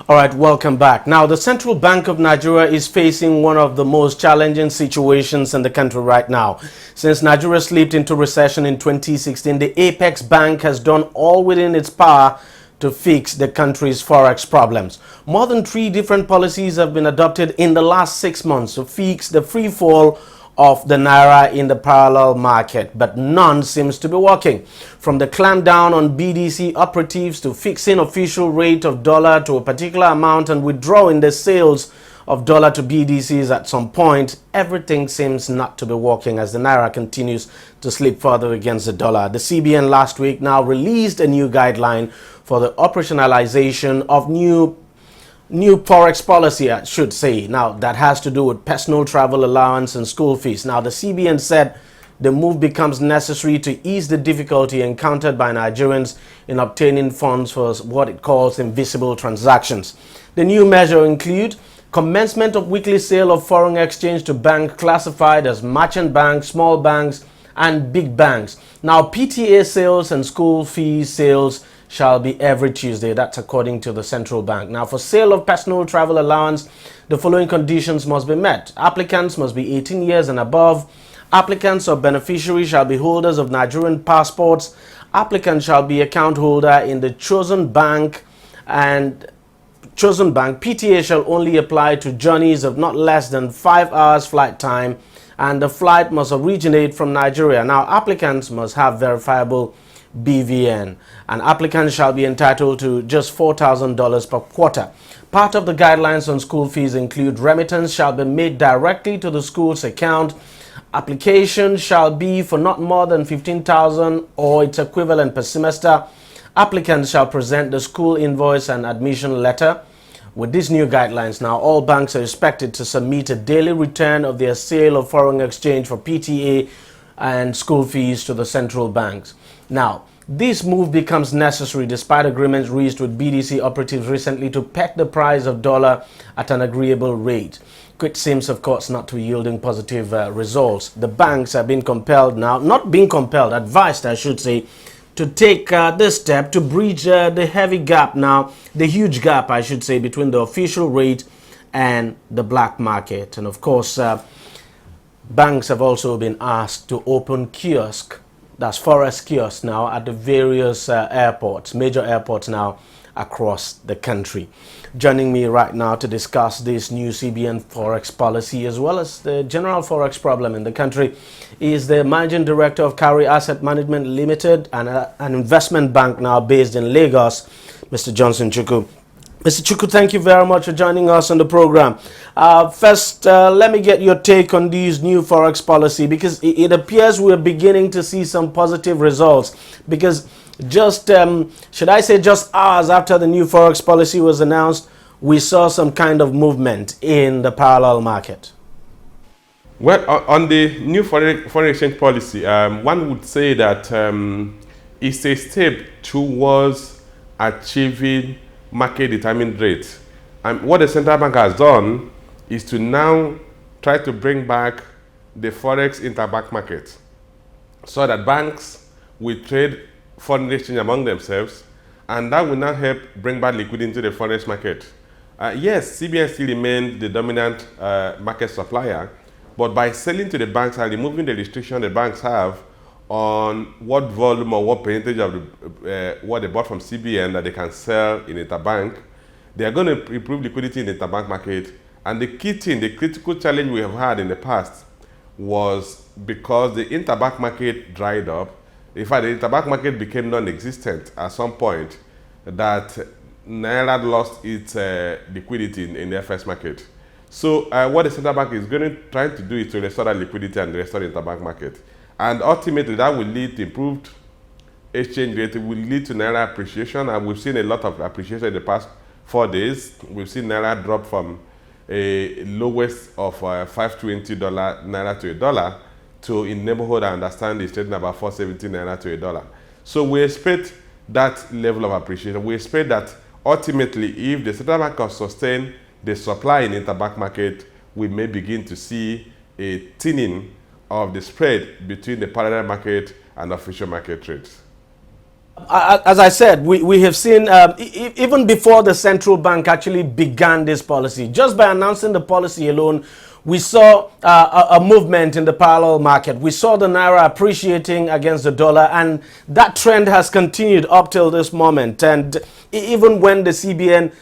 All right, welcome back. Now, the Central Bank of Nigeria is facing one of the most challenging situations in the country right now. Since Nigeria slipped into recession in 2016, the Apex Bank has done all within its power to fix the country's forex problems. More than 3 different policies have been adopted in the last 6 months to fix the free fall of the naira in the parallel market, but none seems to be working. From the clampdown on BDC operatives to fixing official rate of dollar to a particular amount and withdrawing the sales of dollar to BDCs at some point, everything seems not to be working as the naira continues to slip further against the dollar. The CBN last week now released a new guideline for the operationalization of new forex policy, I should say. Now, that has to do with personal travel allowance and school fees. Now, the CBN said the move becomes necessary to ease the difficulty encountered by Nigerians in obtaining funds for what it calls invisible transactions. The new measure include commencement of weekly sale of foreign exchange to banks classified as merchant banks, small banks, and big banks. Now, PTA sales and school fee sales shall be every Tuesday. That's according to the central bank. Now, for sale of personal travel allowance, the following conditions must be met. Applicants must be 18 years and above. Applicants or beneficiaries shall be holders of Nigerian passports. Applicants shall be account holder in the chosen bank, and PTA shall only apply to journeys of not less than 5 hours flight time, and the flight must originate from Nigeria. Now, applicants must have verifiable BVN, and applicants shall be entitled to just $4,000 per quarter. Part of the guidelines on school fees include remittance shall be made directly to the school's account. Application shall be for not more than 15,000 or its equivalent per semester. Applicants shall present the school invoice and admission letter. With these new guidelines now, all banks are expected to submit a daily return of their sale of foreign exchange for PTA and school fees to the central banks. Now, this move becomes necessary despite agreements reached with BDC operatives recently to peg the price of dollar at an agreeable rate. It seems, of course, not to be yielding positive results. The banks have been compelled now, not being compelled, advised, I should say, to take this step to bridge the heavy gap now, the huge gap, I should say, between the official rate and the black market. And of course, banks have also been asked to open kiosks, that's Forex kiosks now, at the various airports, major airports now across the country. Joining me right now to discuss this new CBN Forex policy as well as the general Forex problem in the country is the Managing Director of Carry Asset Management Limited and an investment bank now based in Lagos, Mr. Johnson Chukwu. Mr. Chukwu, thank you very much for joining us on the program. First, let me get your take on these new Forex policy, because it appears we're beginning to see some positive results. Because just, should I say just hours after the new Forex policy was announced, we saw some kind of movement in the parallel market. Well, on the new foreign exchange policy, one would say that it's a step towards achieving market-determined rate. And what the central bank has done is to now try to bring back the forex interbank market so that banks will trade foreign exchange among themselves, and that will now help bring back liquidity into the forex market. Yes, CBN still remains the dominant market supplier, but by selling to the banks and removing the restriction the banks have on what volume or what percentage of what they bought from CBN that they can sell in interbank, they are going to improve liquidity in the interbank market. And the key thing, the critical challenge we have had in the past was because the interbank market dried up. In fact, the interbank market became non-existent at some point, that naira lost its liquidity in the FX market. So what the central bank is trying to do is to restore that liquidity and restore the interbank market. And ultimately, that will lead to improved exchange rate. It will lead to naira appreciation, and we've seen a lot of appreciation in the past 4 days. We've seen naira drop from a lowest of $520 naira to $1 to, in neighborhood, I understand, it's trading about 470 naira to $1. So we expect that level of appreciation. We expect that ultimately, if the central bank can sustain the supply in the interbank market, we may begin to see a thinning of the spread between the parallel market and official market trades. As I said, we have seen, even before the central bank actually began this policy, just by announcing the policy alone, we saw a movement in the parallel market. We saw the naira appreciating against the dollar, and that trend has continued up till this moment. And even when the CBN,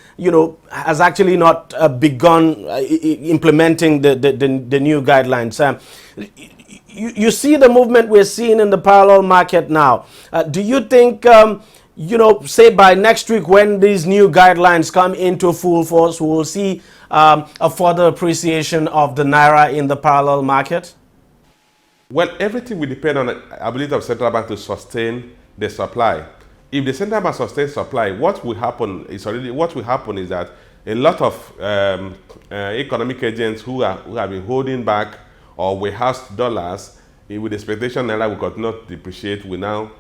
has actually not begun implementing the new guidelines. You see the movement we're seeing in the parallel market now. Do you think, say by next week when these new guidelines come into full force, we will see a further appreciation of the naira in the parallel market? Well, everything will depend on the ability of central bank to sustain the supply. If the central bank sustains supply, what will happen is that a lot of economic agents who have been holding back or warehouse dollars with the expectation naira will continue to depreciate will now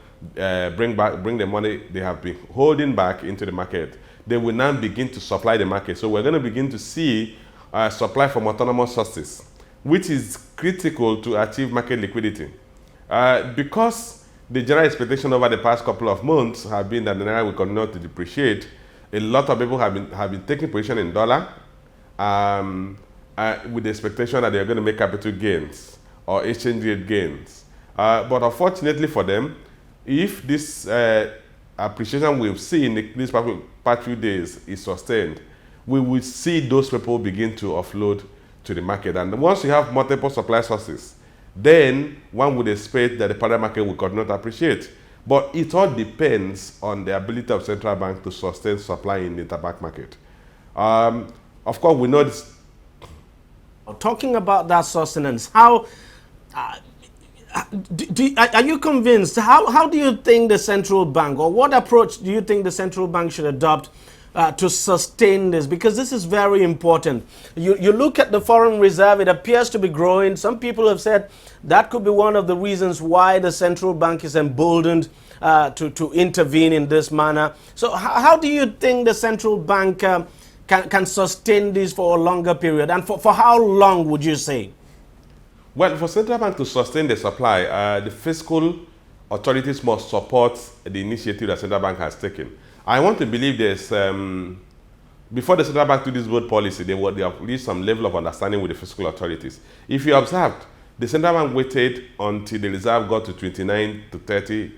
bring the money they have been holding back into the market. They will now begin to supply the market. So we're going to begin to see supply from autonomous sources, which is critical to achieve market liquidity. Because the general expectation over the past couple of months have been that the naira will continue to depreciate, a lot of people have been taking position in dollar with the expectation that they're going to make capital gains or exchange rate gains. But unfortunately for them, if this appreciation we've seen in these past few days is sustained, we will see those people begin to offload to the market. And once you have multiple supply sources, then one would expect that the parallel market will continue to appreciate. But it all depends on the ability of central bank to sustain supply in the interbank market. Of course, we know this. Talking about that sustenance, how are you convinced? How do you think the central bank, or what approach do you think the central bank should adopt to sustain this? Because this is very important. You look at the foreign reserve, it appears to be growing. Some people have said that could be one of the reasons why the central bank is emboldened to intervene in this manner. So how do you think the central bank can sustain this for a longer period? And for how long would you say? Well, for central bank to sustain the supply, the fiscal authorities must support the initiative that central bank has taken. I want to believe there's, before the central bank took this bold policy, they have reached some level of understanding with the fiscal authorities. If you observed, the central bank waited until the reserve got to 29 to 30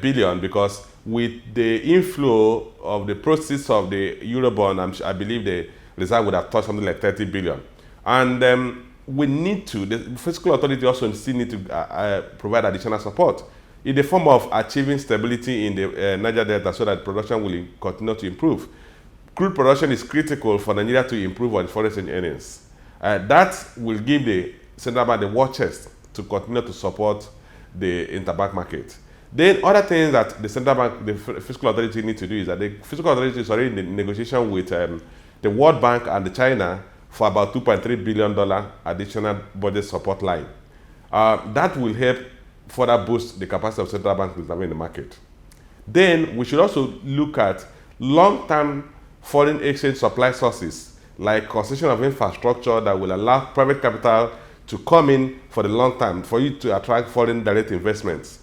billion, because with the inflow of the proceeds of the Eurobond, I believe the reserve would have touched something like 30 billion. And we need to, the fiscal authority also still need to provide additional support in the form of achieving stability in the Niger Delta so that production will continue to improve. Crude production is critical for Nigeria to improve on foreign exchange earnings. That will give the central bank the war chest to continue to support the interbank market. Then other things that the central bank, the fiscal authority need to do is that the fiscal authority is already in negotiation with the World Bank and the China for about $2.3 billion additional budget support line. That will help further boost the capacity of central bank to intervene in the market. Then we should also look at long-term foreign exchange supply sources, like construction of infrastructure that will allow private capital to come in for the long term, for you to attract foreign direct investments.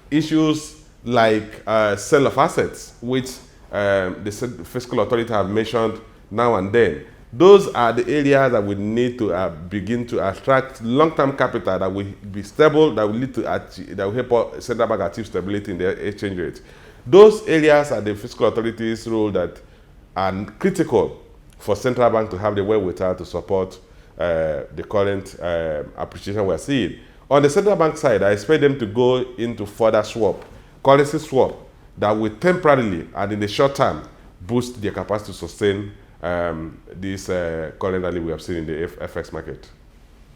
Issues like sale of assets, which the fiscal authority have mentioned now and then. Those are the areas that we need to begin to attract long-term capital that will be stable, that will lead to that will help central bank achieve stability in the exchange rate. Those areas are the fiscal authorities' role that are critical for central bank to have the wherewithal to support the current appreciation we're seeing. On the central bank side, I expect them to go into further currency swap, that will temporarily and in the short term boost their capacity to sustain this current rally we have seen in the FX market.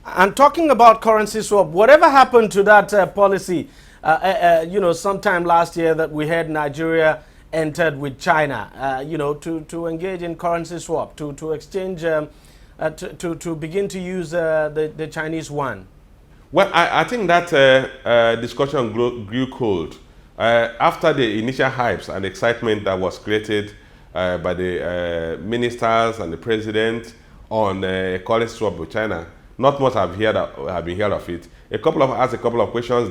And talking about currency swap, whatever happened to that policy, sometime last year that we had Nigeria entered with China, to engage in currency swap, to exchange, to begin to use the Chinese yuan? Well, I think that discussion grew cold after the initial hypes and excitement that was created by the ministers and the president on currency swap with China. Not much have been heard of it. A number of us asked a couple of questions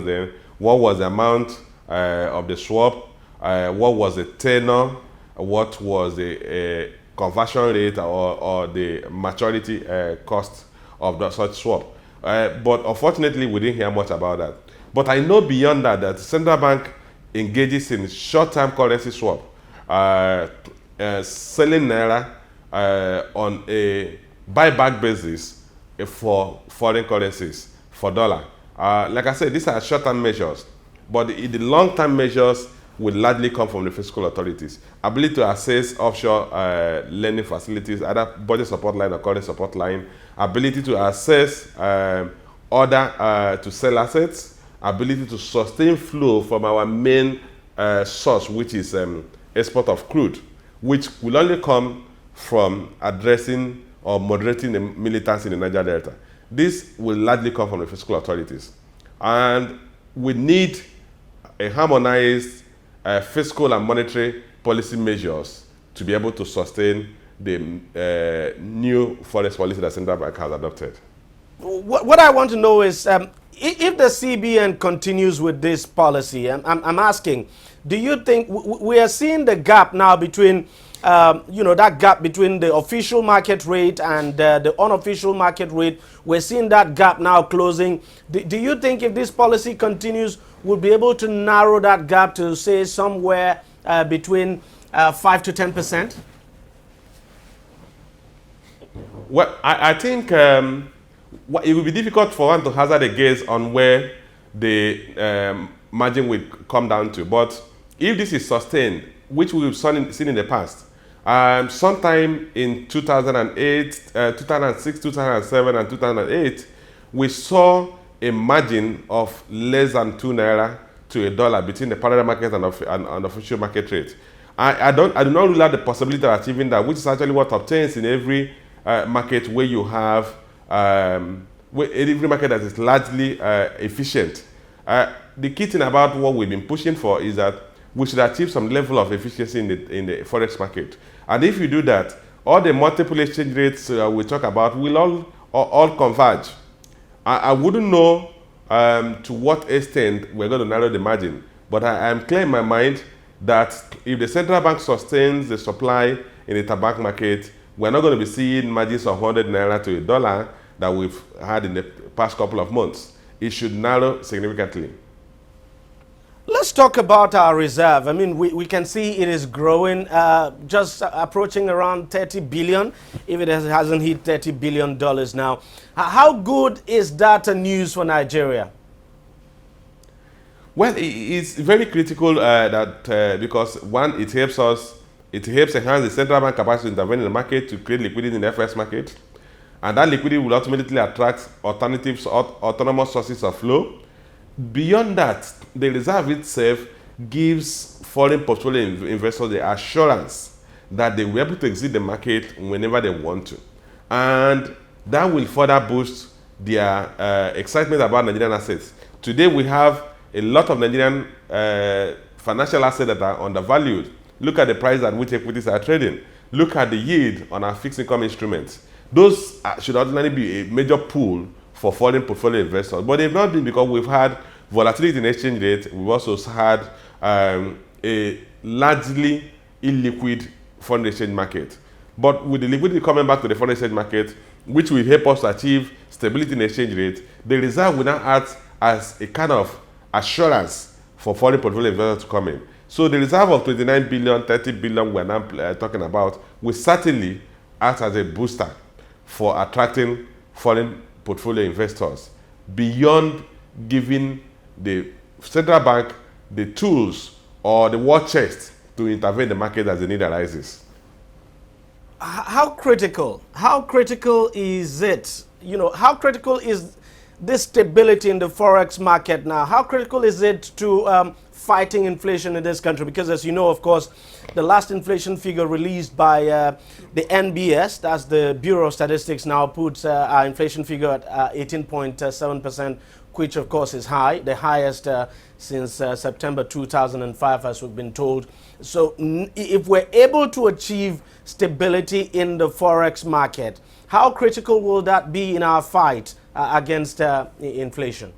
then. what was the amount of the swap, what was the tenor, what was the conversion rate or the maturity cost of such swap. But unfortunately, we didn't hear much about that. But I know beyond that, that the central bank engages in short-term currency swap, selling naira on a buyback basis for foreign currencies, for dollar. Like I said, these are short-term measures, but the long-term measures will largely come from the fiscal authorities. Ability to access offshore lending facilities, either budget support line or current support line, ability to access order to sell assets, ability to sustain flow from our main source, which is export of crude, which will only come from addressing or moderating the militants in the Niger Delta. This will largely come from the fiscal authorities. And we need a harmonized fiscal and monetary policy measures to be able to sustain the new forex policy that central bank has adopted. What I want to know is, if the CBN continues with this policy, I'm asking, do you think we are seeing the gap now between, that gap between the official market rate and the unofficial market rate? We're seeing that gap now closing. Do you think if this policy continues, we'll be able to narrow that gap to, say, somewhere between 5 to 10%? Well, I think it will be difficult for one to hazard a guess on where the margin will come down to. But if this is sustained, which we've seen in the past, sometime in 2008, 2006, 2007, and 2008, we saw a margin of less than 2 naira to a dollar between the parallel market and official market rate. I do not rule out the possibility of achieving that, which is actually what obtains in every market where you have every market that is largely efficient. The key thing about what we've been pushing for is that we should achieve some level of efficiency in the forex market. And if you do that, all the multiple exchange rates we talk about will all converge. I wouldn't know to what extent we're going to narrow the margin, but I am clear in my mind that if the central bank sustains the supply in the tobacco market, we're not going to be seeing margins of 100 naira to a dollar that we've had in the past couple of months. It should narrow significantly. Let's talk about our reserve. I mean, we can see it is growing, just approaching around 30 billion, if it hasn't hit $30 billion now. How good is that news for Nigeria? Well, it's very critical that because one, it helps enhance the central bank capacity to intervene in the market to create liquidity in the FX market. And that liquidity will ultimately attract autonomous sources of flow. Beyond that, the reserve itself gives foreign portfolio investors the assurance that they will be able to exit the market whenever they want to. And that will further boost their excitement about Nigerian assets. Today, we have a lot of Nigerian financial assets that are undervalued. Look at the price at which equities are trading. Look at the yield on our fixed income instruments. Those should ordinarily be a major pool for foreign portfolio investors, but they've not been because we've had volatility in exchange rate. We've also had a largely illiquid foreign exchange market. But with the liquidity coming back to the foreign exchange market, which will help us achieve stability in exchange rate, the reserve will now act as a kind of assurance for foreign portfolio investors to come in. So the reserve of 29 billion, 30 billion we're now talking about will certainly act as a booster for attracting foreign portfolio investors, beyond giving the central bank the tools or the war chest to intervene in the market as the need arises. How critical is it? How critical is this stability in the forex market now? How critical is it to fighting inflation in this country? Because as you know, of course, the last inflation figure released by the NBS, that's the Bureau of Statistics, now puts our inflation figure at 18.7%, which of course is high, the highest since September 2005, as we've been told. So if we're able to achieve stability in the forex market, how critical will that be in our fight against inflation?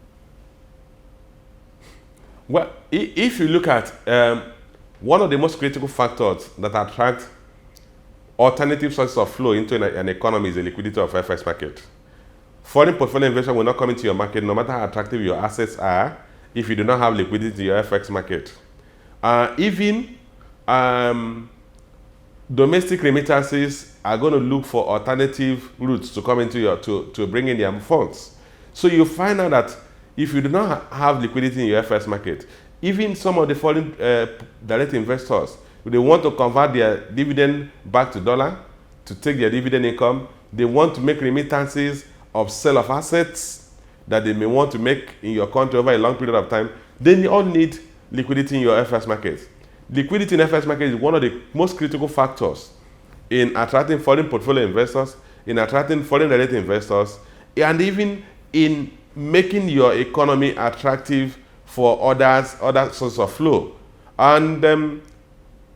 Well, if you look at one of the most critical factors that attract alternative sources of flow into an economy is the liquidity of FX market. Foreign portfolio investors will not come into your market no matter how attractive your assets are if you do not have liquidity in your FX market. Even domestic remittances are going to look for alternative routes to come into your to bring in their funds. So you find out that if you do not have liquidity in your FX market, even some of the foreign direct investors, they want to convert their dividend back to dollar to take their dividend income. They want to make remittances of sale of assets that they may want to make in your country over a long period of time. Then you all need liquidity in your FX market. Liquidity in FX market is one of the most critical factors in attracting foreign portfolio investors, in attracting foreign direct investors, and even in making your economy attractive for other sources of flow. And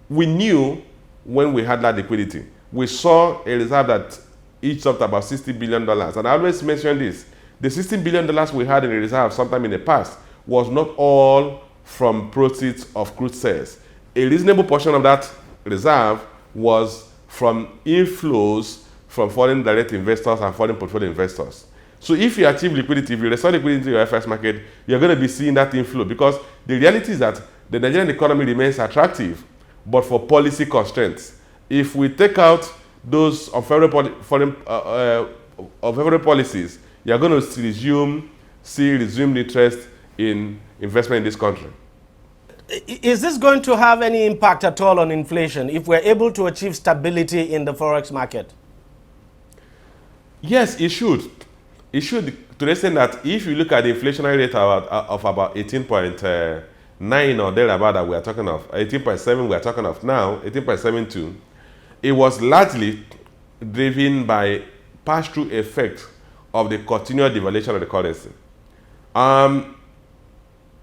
we knew when we had that liquidity. We saw a reserve that each up to about $60 billion. And I always mention this. The $16 billion we had in the reserve sometime in the past was not all from proceeds of crude sales. A reasonable portion of that reserve was from inflows from foreign direct investors and foreign portfolio investors. So if you achieve liquidity, if you restore liquidity to your FX market, you're going to be seeing that inflow, because the reality is that the Nigerian economy remains attractive, but for policy constraints. If we take out those unfavorable policies, you're going to see resumed interest in investment in this country. Is this going to have any impact at all on inflation if we're able to achieve stability in the Forex market? Yes, it should. It should, to the extent that if you look at the inflationary rate of about 18.9 or thereabout that we are talking of, 18.7 we are talking of now, 18.72, it was largely driven by pass-through effect of the continual devaluation of the currency.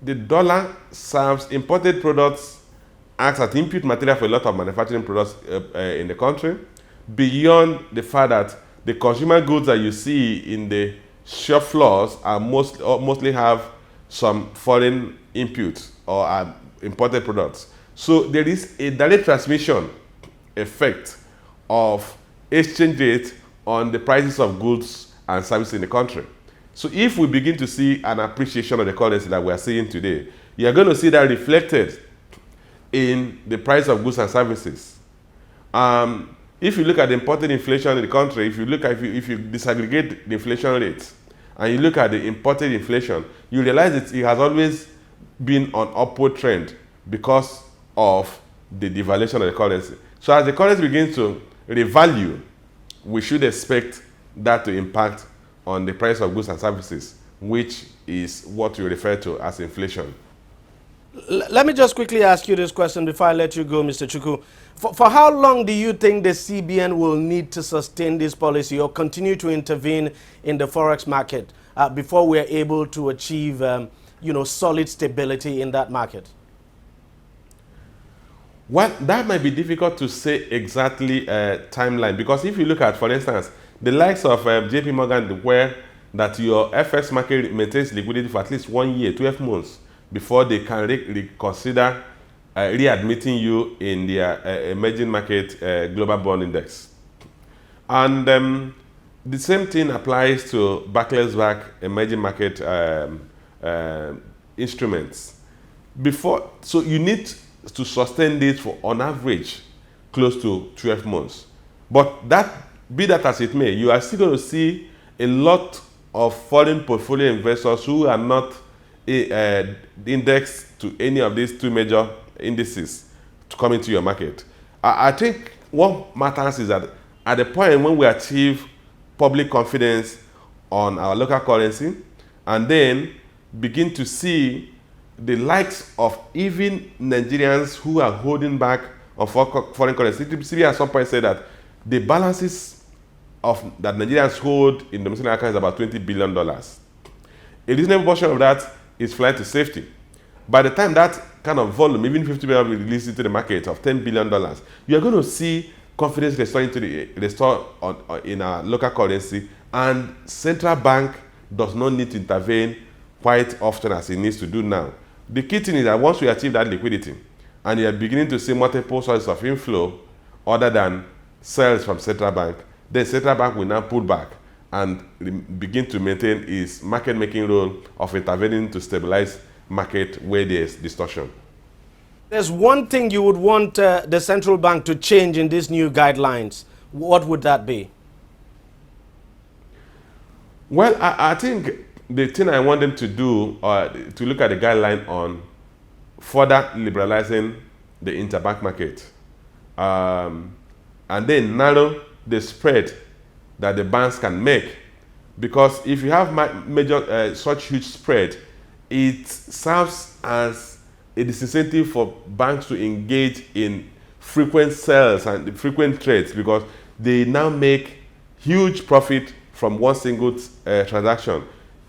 The dollar serves imported products, acts as input material for a lot of manufacturing products in the country, beyond the fact that the consumer goods that you see in the shop floors are mostly have some foreign inputs or imported products. So there is a direct transmission effect of exchange rate on the prices of goods and services in the country. So if we begin to see an appreciation of the currency that we are seeing today, you are going to see that reflected in the price of goods and services. If you look at the imported inflation in the country, if you disaggregate the inflation rates and you look at the imported inflation, you realize that it has always been on upward trend because of the devaluation of the currency. So as the currency begins to revalue, we should expect that to impact on the price of goods and services, which is what you refer to as inflation. Let me just quickly ask you this question before I let you go, Mr. Chukwu. For how long do you think the CBN will need to sustain this policy or continue to intervene in the Forex market before we are able to achieve solid stability in that market? Well, that might be difficult to say exactly timeline, because if you look at, for instance, the likes of JP Morgan declare that your FX market maintains liquidity for at least 1 year, 12 months, before they can reconsider readmitting you in their emerging market global bond index. And the same thing applies to Barclays Bank emerging market instruments. So you need to sustain this for, on average, close to 12 months. But be that as it may, you are still going to see a lot of foreign portfolio investors who are not indexed to any of these two major indices to come into your market. I think what matters is that at the point when we achieve public confidence on our local currency, and then begin to see the likes of even Nigerians who are holding back on foreign currency. CBN at some point said that the balances that Nigerians hold in domestic accounts is about $20 billion. A reasonable portion of that is flight to safety. By the time that kind of volume, even 50 billion will release into the market of $10 billion, you are going to see confidence restore in our local currency, and central bank does not need to intervene quite often as it needs to do now. The key thing is that once we achieve that liquidity, and you are beginning to see multiple sources of inflow other than sales from central bank, then central bank will now pull back and begin to maintain its market-making role of intervening to stabilize market where there's distortion. There's one thing you would want the central bank to change in these new guidelines. What would that be? Well, I think the thing I want them to do, to look at the guideline on further liberalizing the interbank market, and then narrow the spread that the banks can make. Because if you have major such huge spread, it serves as a disincentive for banks to engage in frequent sales and frequent trades, because they now make huge profit from one single transaction.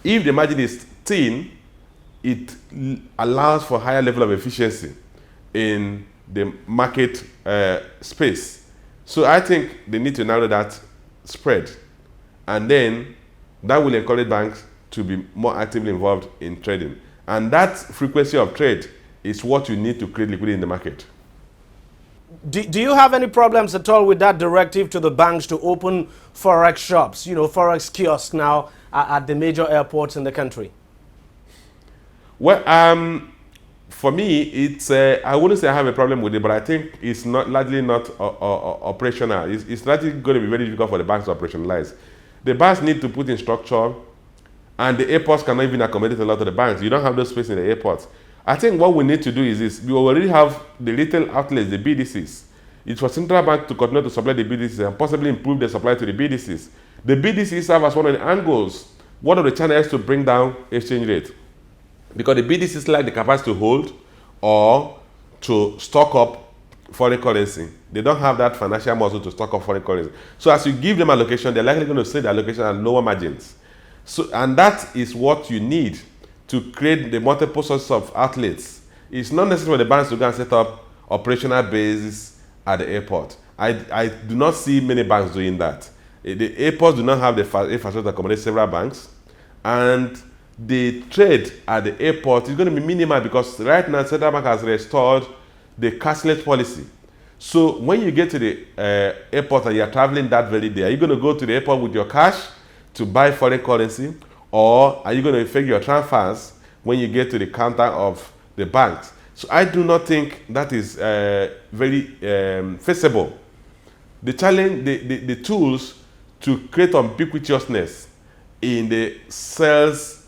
If the margin is thin, it allows for higher level of efficiency in the market space. So I think they need to narrow that spread, and then that will encourage banks to be more actively involved in trading. And that frequency of trade is what you need to create liquidity in the market. Do you have any problems at all with that directive to the banks to open Forex shops, Forex kiosks now at the major airports in the country? Well, for me, it's I wouldn't say I have a problem with it, but I think it's largely not operational. It's largely going to be very difficult for the banks to operationalize. The banks need to put in structure, and the airports cannot even accommodate a lot of the banks. You don't have those space in the airports. I think what we need to do is this. We already have the retail outlets, the BDCs. It's for central bank to continue to supply the BDCs and possibly improve the supply to the BDCs. The BDCs serve as one of the angles, one of the channels to bring down exchange rate. Because the BDCs lack the capacity to hold or to stock up foreign currency. They don't have that financial muscle to stock up foreign currency. So as you give them allocation, they're likely going to sell the allocation at lower margins. So, and that is what you need to create the multiple sources of outlets. It's not necessary for the banks to go and set up operational bases at the airport. I do not see many banks doing that. The airports do not have the infrastructure to accommodate several banks, and the trade at the airport is going to be minimal because right now central bank has restored the cashless policy. So when you get to the airport and you're traveling that very day, are you going to go to the airport with your cash to buy foreign currency, or are you going to effect your transfers when you get to the counter of the banks? So I do not think that is very feasible. The challenge, the tools to create ubiquitousness in the sales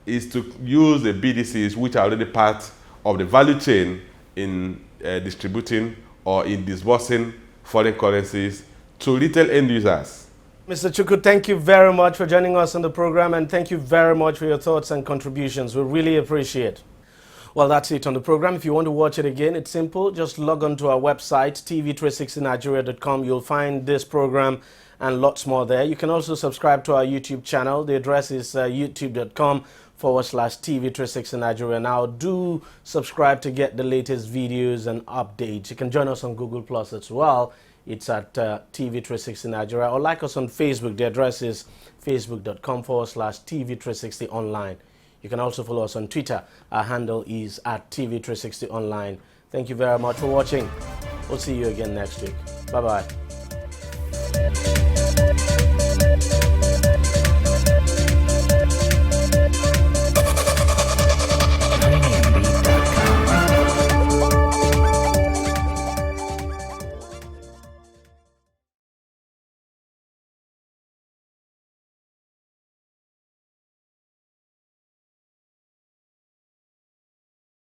is to use the BDCs, which are already part of the value chain in distributing or in disbursing foreign currencies to retail end users. Mr. Chukwu, thank you very much for joining us on the program, and thank you very much for your thoughts and contributions. We really appreciate it. Well, that's it on the program. If you want to watch it again, it's simple. Just log on to our website, tv360nigeria.com. You'll find this program and lots more there. You can also subscribe to our YouTube channel. The address is youtube.com/TV360Nigeria. Now, do subscribe to get the latest videos and updates. You can join us on Google Plus as well. It's at TV360 Nigeria, or like us on Facebook. The address is facebook.com/TV360 online. You can also follow us on Twitter. Our handle is at TV360 online. Thank you very much for watching. We'll see you again next week. Bye-bye.